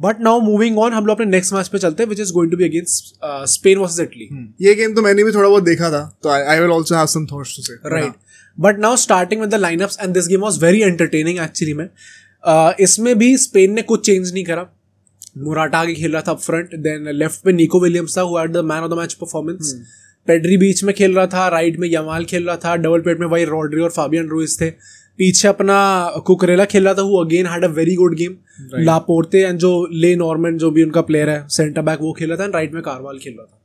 But now moving on, हम लोग अपने नेक्स्ट मैच पे चलते हैं, which is going to be against Spain versus Italy. ये गेम तो मैंने भी थोड़ा बहुत देखा था, तो I will also have some thoughts to say. Right, but now starting with the lineups, and this game was very entertaining actually में. इसमें भी स्पेन ने कुछ चेंज नहीं करा. मोराटा आगे खेल रहा था अप फ्रंट, देन लेफ्ट पे निको विलियम्स था, who had the man of the match performance. Pedri बीच में खेल रहा था, राइट में यमाल खेल रहा था, डबल पेट में वही रॉड्री और फाबियन रूइज थे. पीछे अपना कुकरेला खेल रहा था, who again had a very good game. लापोर्ते and जो ले नॉर्मन जो भी उनका प्लेयर है सेंटर बैक, वो खेल रहा था, एंड राइट में कारवाल खेल रहा था,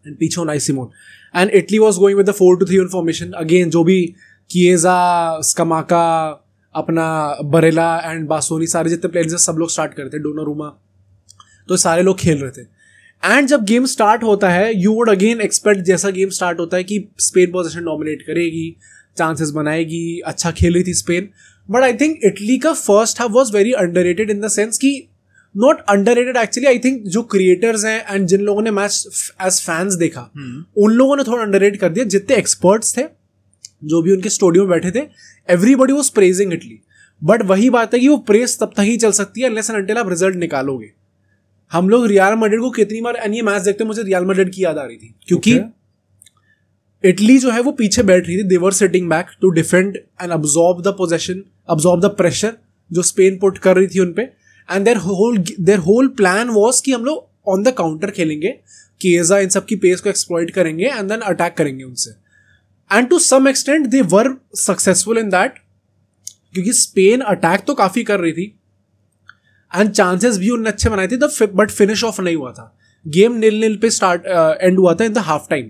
एंड पीछे Unai Simone. And Italy was going with the 4-2-3-1 formation. Again जो भी किएजा, स्कमाका, अपना बरेला एंड बासोनी, सारे जितने प्लेयर्स हैं सब लोग स्टार्ट करते, डोनारूमा, तो सारे लोग खेल रहे थे. एंड जब गेम स्टार्ट होता है, यू वुड अगेन एक्सपेक्ट, जैसा गेम स्टार्ट होता है कि स्पेन पोजीशन डोमिनेट करेगी, चांसेस बनाएगी, अच्छा खेल रही थी Spain. But I think Italy का first half was very underrated in the sense कि, not underrated actually, I think जो क्रिएटर्स हैं एंड जिन लोगों ने मैच एज फैंस देखा, उन लोगों ने थोड़ा अंडररेट कर दिया. जितने एक्सपर्ट्स थे जो भी उनके स्टूडियो में बैठे थे, everybody was praising Italy. But वही बात है कि वो प्रेस तब तक ही चल सकती है अनलेस एंड अनटिल आप रिजल्ट निकालोगे. हम लोग रियल मैड्रिड को कितनी बार, ये मैच देखते मुझे रियल मैड्रिड की याद आ रही थी, क्योंकि इटली जो है वो पीछे बैठ रही थी. They were sitting back to defend and absorb the possession, absorb the pressure जो स्पेन पुट कर रही थी उन पे. And their whole plan was कि हम लोग ऑन द काउंटर खेलेंगे, किएजा इन सब की पेस को एक्सप्लॉइट करेंगे एंड देन अटैक करेंगे उनसे. And to some extent they were successful in that, क्योंकि स्पेन अटैक तो काफी कर रही थी एंड चांसेस भी उन्होंने अच्छे बनाए थे, बट फिनिश ऑफ नहीं हुआ था. गेम 0-0 पे स्टार्ट एंड हुआ था in the half time.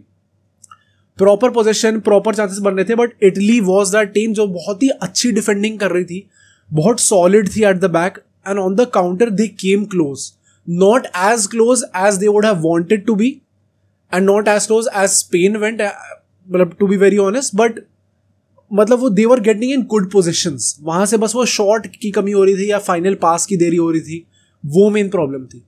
Proper position, proper chances बन रहे थे, but Italy was that team जो बहुत ही अच्छी डिफेंडिंग कर रही थी, बहुत सॉलिड थी at the back, and on the counter they came close, not as close as they would have wanted to be and not as close as Spain went, मतलब to be very honest. But मतलब वो they were getting in good positions. वहां से बस वो shot की कमी हो रही थी या फाइनल पास की देरी हो रही थी, वो मेन प्रॉब्लम थी.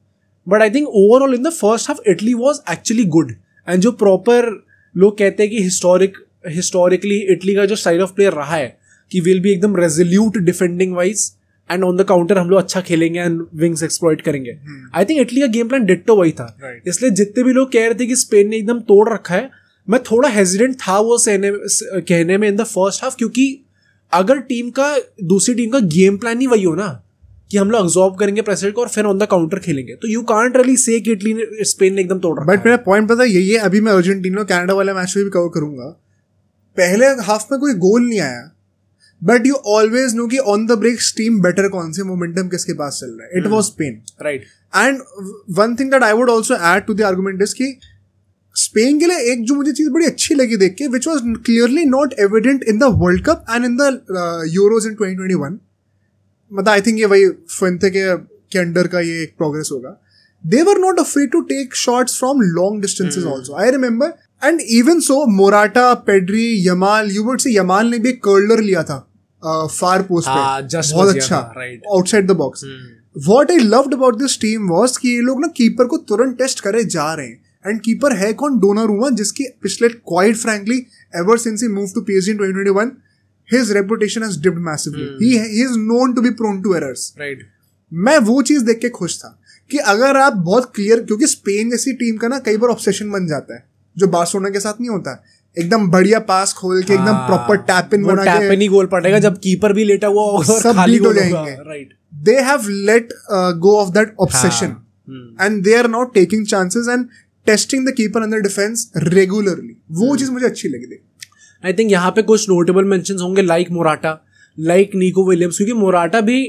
But I think overall in the first half Italy was actually good. And जो प्रॉपर लोग कहते हैं कि हिस्टोरिकली इटली का जो स्टाइल ऑफ प्लेयर रहा है कि विल बी एकदम resolute defending wise, and on the counter हम लोग अच्छा खेलेंगे एंड विंग्स एक्सप्लॉइट करेंगे. आई थिंक इटली का गेम प्लान डिट्टो वही था. इसलिए जितने भी लोग कह रहे थे कि स्पेन ने एकदम तोड़ रखा है, मैं थोड़ा हेजिडेंट था वो कहने में इन द फर्स्ट हाफ, क्योंकि अगर दूसरी टीम का गेम प्लान ही वही हो ना कि हम लोग अब्सॉर्ब करेंगे प्रेशर को और फिर ऑन द काउंटर खेलेंगे, तो यू कांट रियली से कि इटली ने, स्पेन ने एकदम तोड़ रखा है. बट मेरा पॉइंट पता है यही है, अभी मैं अर्जेंटीना कनाडा वाला मैच भी कवर करूंगा. पहले हाफ में कोई गोल नहीं आया, बट यू ऑलवेज नो कि on the breaks team better कौन से, मोमेंटम किसके पास चल रहा है. It was Spain, right. And one thing that I would also add to the argument is कि स्पेन के लिए एक जो मुझे चीज बड़ी अच्छी लगी देख के, which was clearly not evident in the World Cup and in the Euros in 2021, मतलब आई थिंक ये वही फुएंटे के अंडर का ये एक प्रोग्रेस होगा. They were not afraid to take shots from long distances also. I remember, and even so Morata, Pedri, Yamal, you would say Yamal ने भी एक कर्लर लिया था फार पोस्ट पे, बहुत अच्छा outside the box. What I loved about this team was कि ये लोग ना कीपर को तुरंत टेस्ट करे जा रहे हैं. एंड कीपर है कौन? डोनारूमा, जिसकी पिछले quite frankly ever since he move to PSG in 2021 his reputation has dipped massively. He is known to be prone to errors. Right. मैं वो चीज देख के खुश था कि अगर आप बहुत क्लियर, क्योंकि स्पेन जैसी टीम का ना कई बार ऑब्सेशन बन जाता है जो बार्सिलोना के साथ नहीं होता. एकदम बढ़िया पास खोल के एकदम प्रॉपर टैप इन बना के, टैप इन ही गोल पड़ेगा जब कीपर भी लेटा हुआ और सब खाली बीट हो जाएंगे. Right. They have let go of that obsession and they are now taking chances and testing the keeper under defense regularly. वो चीज मुझे अच्छी लगी. आई थिंक यहाँ पे कुछ नोटेबल मेंशंस होंगे like Morata, like Nico Williams, क्योंकि मोराटा भी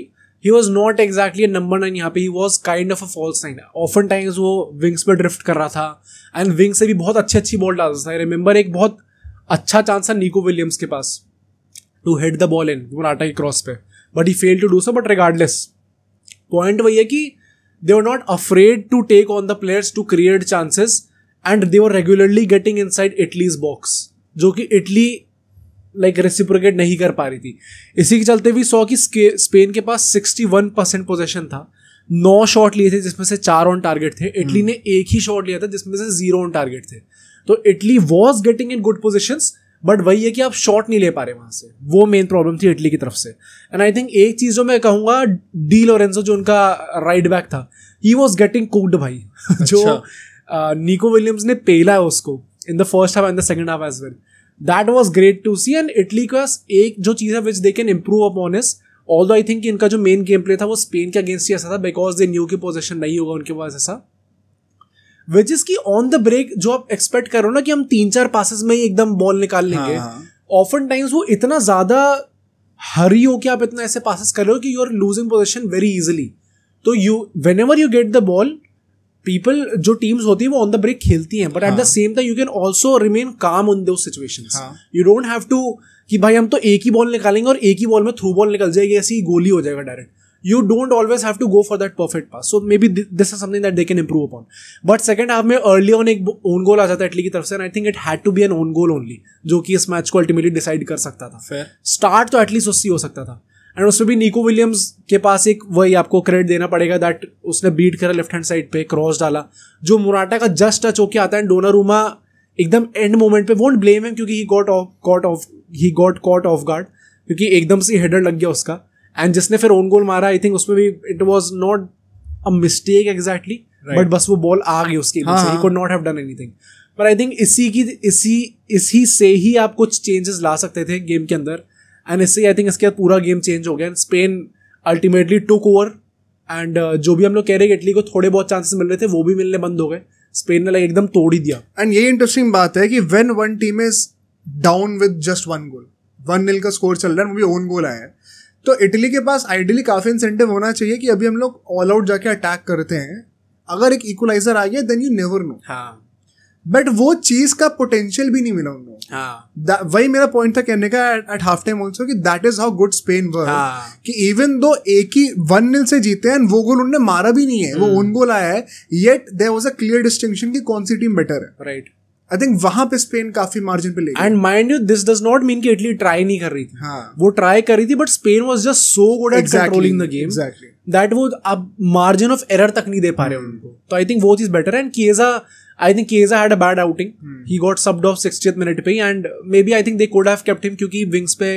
he was not exactly number 9 यहाँ पे, he was kind of a false nine. Often times वो विंग्स पे ड्रिफ्ट कर रहा था एंड विंग से भी बहुत अच्छी बॉल डालता था. आई रिमेंबर एक बहुत अच्छा चांस था निको विलियम्स के पास to head the ball in Morata की क्रॉस पे, but he fail to do so. But regardless point वही है कि they were not afraid to take on the players to create chances and they were regularly getting inside Italy's box, जो कि Italy like reciprocate नहीं कर पा रही थी. इसी के चलते भी सौ कि स्पेन के पास 61% पोजेशन था, 9 शॉट लिए थे जिसमें से 4 ऑन टारगेट थे. इटली ने एक ही शॉट लिया था जिसमें से 0 ऑन टारगेट थे. तो Italy was getting in good positions, but वही है कि आप शॉट नहीं ले पा रहे वहां से, वो मेन प्रॉब्लम थी इटली की तरफ से। एंड आई थिंक एक चीज जो मैं कहूंगा, डी लोरेंजो जो उनका राइट बैक था, ही वॉज गेटिंग कुक्ड भाई। जो निको विलियम्स ने पेला है उसको in the first half and the second half as well, that was great to see. And Italy का एक जो चीज है which they can improve upon is, although I think इनका जो मेन गेम प्ले था वो स्पेन के अगेंस्ट ही ऐसा था, बिकॉज दे न्यू की पोजीशन नहीं होगा उनके पास ऐसा, विच इज की ऑन द ब्रेक जो आप एक्सपेक्ट करो ना कि हम 3-4 पासेस में ही एकदम बॉल निकाल लेंगे, ऑफन टाइम्स वो इतना ज्यादा हरी हो कि आप इतना ऐसे पासेस कर रहे हो कि you are losing position very easily. तो you whenever you get the ball, people जो टीम्स होती है वो ऑन द ब्रेक खेलती हैं, but at the same time you can also remain calm on those situations. You don't have to कि भाई हम तो एक ही बॉल निकालेंगे और एक ही बॉल में थ्रू बॉल निकल जाएगी, ऐसी गोली हो जाएगा direct. You don't always have to go for that perfect pass. So maybe this is something that they can improve upon. But second half में early on एक own goal आ जाता है इटली की तरफ से, and I think it had to be an own goal only, जो कि इस मैच को अल्टीमेटली डिसाइड कर सकता था। Fair. स्टार्ट तो एटलीस्ट उससे हो सकता था, एंड उसमें भी निको विलियम्स के पास एक वही आपको क्रेडिट देना पड़ेगा दैट उसने बीट करा लेफ्ट हैंड साइड पे, क्रॉस डाला जो मुराटा का जस्ट टच होके आता है, डोनारूमा एकदम एंड मोमेंट पे, वोंट ब्लेम हिम क्योंकि he got caught of guard, क्योंकि एकदम से हेडर लग गया उसका, एंड जिसने फिर ओन गोल मारा आई थिंक उसमें भी it was not a mistake exactly, but बस वो बॉल आ गई उसके, he could not have done anything. पर आई थिंक इसी से ही आप कुछ चेंजेस ला सकते थे गेम के अंदर, एंड इससे आई थिंक इसके बाद पूरा गेम चेंज हो गया and Spain ultimately took over. And जो भी हम लोग कह रहे हैं इटली को थोड़े बहुत चांसेस मिल रहे थे वो भी मिलने बंद हो गए, स्पेन ने एकदम तोड़ ही दिया। एंड ये इंटरेस्टिंग बात है कि when one team is down with just 1 गोल, 1-0 का स्कोर चल रहा है, वो भी ओन गोल आया है, तो इटली के पास आइडियली काफी इंसेंटिव होना चाहिए कि अभी हम लोग ऑल आउट जाके अटैक करते हैं, अगर एक इक्वलाइजर आ गया then you never know. But वो चीज का पोटेंशियल भी नहीं मिला उन लोगों। वही मेरा पॉइंट था कहने का एट हाफ टाइम ऑल्सो कि that is how good Spain were, कि इवन दो एक ही 1-0 से जीते हैं, वो गोल उन्होंने मारा भी नहीं है, वो ओन गोल आया है, yet there was a clear distinction कि कौन सी टीम बेटर है। राइट, आई थिंक वहां पे स्पेन काफी मार्जिन पे ले गई। And mind you this does not mean कि इटली ट्राई नहीं कर रही थी, वो ट्राई कर रही थी, but Spain was just so good at controlling the game that वो अब मार्जिन ऑफ एरर तक नहीं दे पा रहे उनको। तो आई थिंक वो चीज बेटर है। And Chiesa had a bad outing. He got subbed off 60th minute पे, and maybe I think they could have kept him क्योंकि wings पे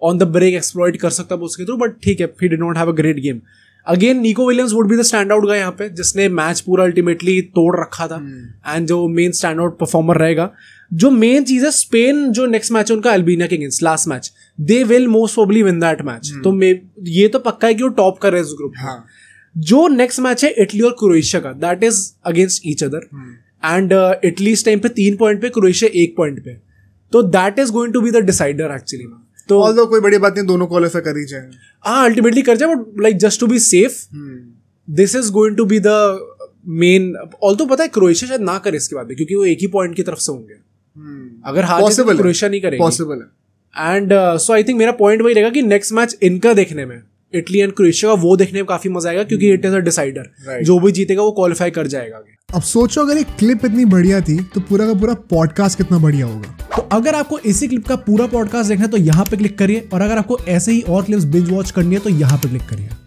on the break exploit कर सकता उसके थ्रू, but ठीक है, he did not have a great game. Again, Nico Williams would be the standout guy यहाँ पे, जिसने मैच पूरा अल्टीमेटली तोड़ रखा था, एंड जो मेन स्टैंड आउट परफॉर्मर रहेगा। जो मेन चीज है, स्पेन जो नेक्स्ट मैच है उनका अल्बेनिया के against, last match, they will most probably win that match. तो ये तो पक्का है कि वो टॉप कर रहे हैं उस ग्रुप। जो नेक्स्ट मैच है इटली और क्रोएशिया का, that is against each other, and Italy इस टाइम पे 3 पॉइंट पे, क्रोएशिया 1 पॉइंट पे, तो that is going to be the decider actually. तो ऑल्दो कोई बड़ी बात नहीं, दोनों क्वालिफाई कर ही जाए, हाँ अल्टीमेटली कर जाए, but like just to be safe this is going to be the main. Although पता है क्रोएशिया शायद ना करे इसके बाद भी, क्योंकि वो एक ही पॉइंट की तरफ से होंगे, अगर हार जाए तो क्रोएशिया नहीं करेगी, पॉसिबल है। एंड सो आई थिंक मेरा पॉइंट वही रहेगा कि नेक्स्ट मैच इनका देखने में, इटली एंड क्रोएशिया का, वो देखने में काफी मजा आएगा, क्योंकि इट इज अ डिसाइडर, जो भी जीतेगा वो क्वालिफाई कर जाएगा आगे। अब सोचो अगर एक क्लिप इतनी बढ़िया थी तो पूरा का पूरा पॉडकास्ट कितना बढ़िया होगा। तो अगर आपको इसी क्लिप का पूरा पॉडकास्ट देखना है तो यहाँ पे क्लिक करिए, और अगर आपको ऐसे ही और क्लिप्स बिंज वॉच करनी है तो यहाँ पे क्लिक करिए।